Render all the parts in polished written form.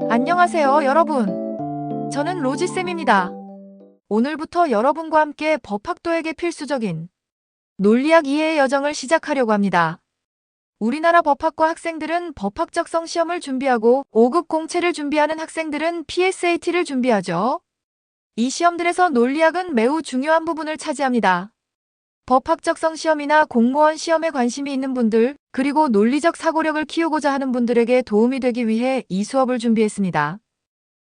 안녕하세요, 여러분. 저는 로지쌤입니다. 오늘부터 여러분과 함께 법학도에게 필수적인 논리학 이해의 여정을 시작하려고 합니다. 우리나라 법학과 학생들은 법학적성 시험을 준비하고 5급 공채를 준비하는 학생들은 PSAT를 준비하죠. 이 시험들에서 논리학은 매우 중요한 부분을 차지합니다. 법학적성 시험이나 공무원 시험에 관심이 있는 분들, 그리고 논리적 사고력을 키우고자 하는 분들에게 도움이 되기 위해 이 수업을 준비했습니다.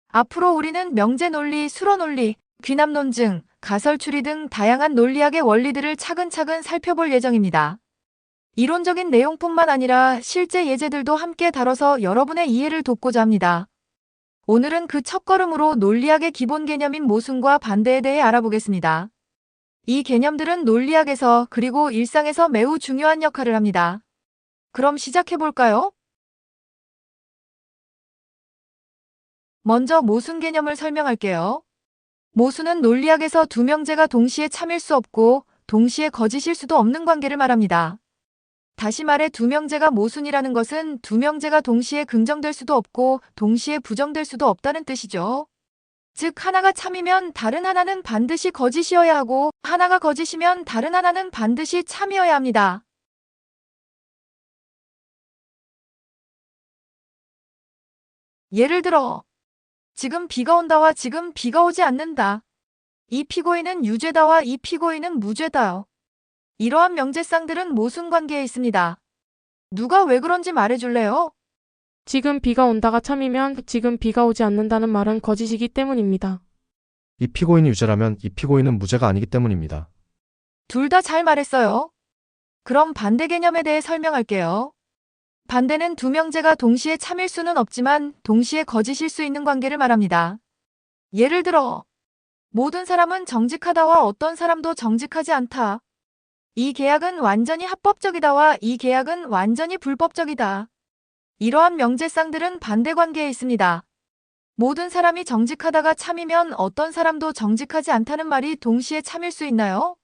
앞으로 우리는 명제 논리, 수로 논리, 귀납 논증, 가설 추리 등 다양한 논리학의 원리들을 차근차근 살펴볼 예정입니다. 이론적인 내용뿐만 아니라 실제 예제들도 함께 다뤄서 여러분의 이해를 돕고자 합니다. 오늘은 그 첫걸음으로 논리학의 기본 개념인 모순과 반대에 대해 알아보겠습니다. 이 개념들은 논리학에서 그리고 일상에서 매우 중요한 역할을 합니다. 그럼 시작해볼까요? 먼저 모순 개념을 설명할게요. 모순은 논리학에서 두 명제가 동시에 참일 수 없고 동시에 거짓일 수도 없는 관계를 말합니다. 다시 말해 두 명제가 모순이라는 것은 두 명제가 동시에 긍정될 수도 없고 동시에 부정될 수도 없다는 뜻이죠. 즉 하나가 참이면 다른 하나는 반드시 거짓이어야 하고 하나가 거짓이면 다른 하나는 반드시 참이어야 합니다. 예를 들어 지금 비가 온다와 지금 비가 오지 않는다. 이 피고인은 유죄다와 이 피고인은 무죄다. 이러한 명제상들은 모순 관계에 있습니다. 누가 왜 그런지 말해줄래요? 지금 비가 온다가 참이면 지금 비가 오지 않는다는 말은 거짓이기 때문입니다. 이 피고인이 유죄라면 이 피고인은 무죄가 아니기 때문입니다. 둘 다 잘 말했어요. 그럼 반대 개념에 대해 설명할게요. 반대는 두 명제가 동시에 참일 수는 없지만 동시에 거짓일 수 있는 관계를 말합니다. 예를 들어 모든 사람은 정직하다와 어떤 사람도 정직하지 않다. 이 계약은 완전히 합법적이다와 이 계약은 완전히 불법적이다. 이러한 명제상들은 반대 관계에 있습니다. 모든 사람이 정직하다가 참이면 어떤 사람도 정직하지 않다는 말이 동시에 참일 수 있나요?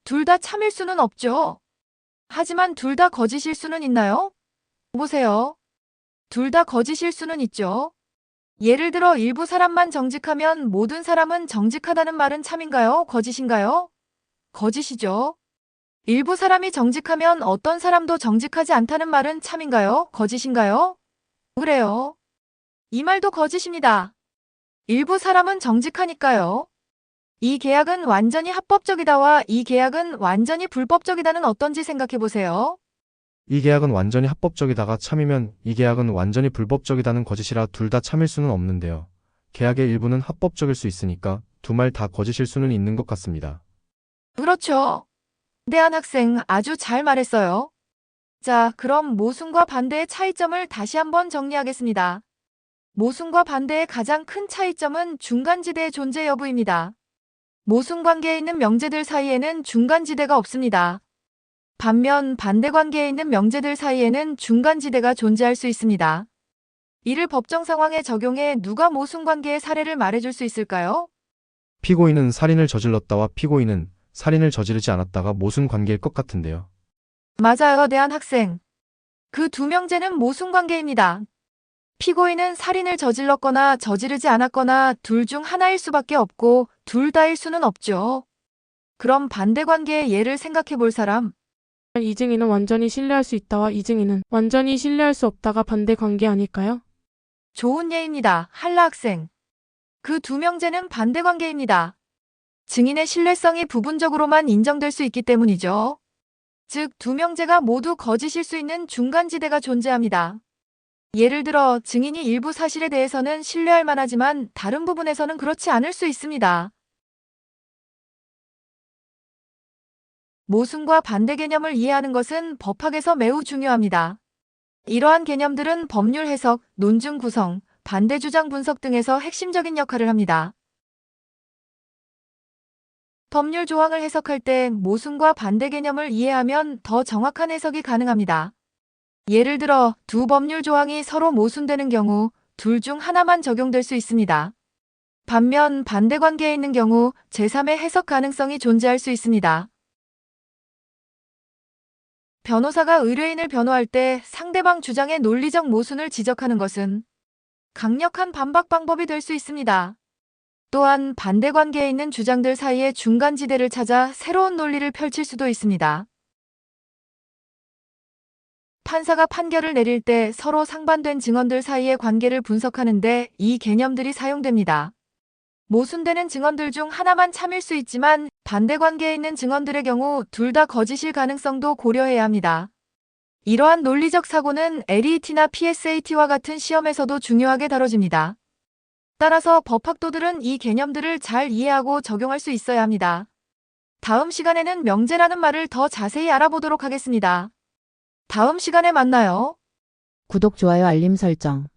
둘 다 참일 수는 없죠. 하지만 둘 다 거짓일 수는 있나요? 보세요. 둘 다 거짓일 수는 있죠. 예를 들어 일부 사람만 정직하면 모든 사람은 정직하다는 말은 참인가요? 거짓인가요? 거짓이죠. 일부 사람이 정직하면 어떤 사람도 정직하지 않다는 말은 참인가요? 거짓인가요? 그래요. 이 말도 거짓입니다. 일부 사람은 정직하니까요. 이 계약은 완전히 합법적이다와 이 계약은 완전히 불법적이다는 어떤지 생각해보세요. 이 계약은 완전히 합법적이다가 참이면 이 계약은 완전히 불법적이다는 거짓이라 둘 다 참일 수는 없는데요. 계약의 일부는 합법적일 수 있으니까 두 말 다 거짓일 수는 있는 것 같습니다. 그렇죠. 대한 학생 아주 잘 말했어요. 자, 그럼 모순과 반대의 차이점을 다시 한번 정리하겠습니다. 모순과 반대의 가장 큰 차이점은 중간지대의 존재 여부입니다. 모순 관계에 있는 명제들 사이에는 중간지대가 없습니다. 반면 반대 관계에 있는 명제들 사이에는 중간지대가 존재할 수 있습니다. 이를 법정 상황에 적용해 누가 모순 관계의 사례를 말해줄 수 있을까요? 피고인은 살인을 저질렀다와 피고인은 살인을 저지르지 않았다가 모순 관계일 것 같은데요. 맞아요, 대한 학생. 그 두 명제는 모순 관계입니다. 피고인은 살인을 저질렀거나 저지르지 않았거나 둘 중 하나일 수밖에 없고 둘 다일 수는 없죠. 그럼 반대 관계의 예를 생각해 볼 사람? 이 증인은 완전히 신뢰할 수 있다와 이 증인은 완전히 신뢰할 수 없다가 반대 관계 아닐까요? 좋은 예입니다. 한라 학생. 그 두 명제는 반대 관계입니다. 증인의 신뢰성이 부분적으로만 인정될 수 있기 때문이죠. 즉, 두 명제가 모두 거짓일 수 있는 중간지대가 존재합니다. 예를 들어 증인이 일부 사실에 대해서는 신뢰할 만하지만 다른 부분에서는 그렇지 않을 수 있습니다. 모순과 반대 개념을 이해하는 것은 법학에서 매우 중요합니다. 이러한 개념들은 법률 해석, 논증 구성, 반대 주장 분석 등에서 핵심적인 역할을 합니다. 법률 조항을 해석할 때 모순과 반대 개념을 이해하면 더 정확한 해석이 가능합니다. 예를 들어 두 법률 조항이 서로 모순되는 경우 둘 중 하나만 적용될 수 있습니다. 반면 반대 관계에 있는 경우 제3의 해석 가능성이 존재할 수 있습니다. 변호사가 의뢰인을 변호할 때 상대방 주장의 논리적 모순을 지적하는 것은 강력한 반박 방법이 될 수 있습니다. 또한 반대 관계에 있는 주장들 사이의 중간지대를 찾아 새로운 논리를 펼칠 수도 있습니다. 판사가 판결을 내릴 때 서로 상반된 증언들 사이의 관계를 분석하는데 이 개념들이 사용됩니다. 모순되는 증언들 중 하나만 참일 수 있지만 반대 관계에 있는 증언들의 경우 둘 다 거짓일 가능성도 고려해야 합니다. 이러한 논리적 사고는 LET나 PSAT와 같은 시험에서도 중요하게 다뤄집니다. 따라서 법학도들은 이 개념들을 잘 이해하고 적용할 수 있어야 합니다. 다음 시간에는 명제라는 말을 더 자세히 알아보도록 하겠습니다. 다음 시간에 만나요. 구독, 좋아요, 알림 설정.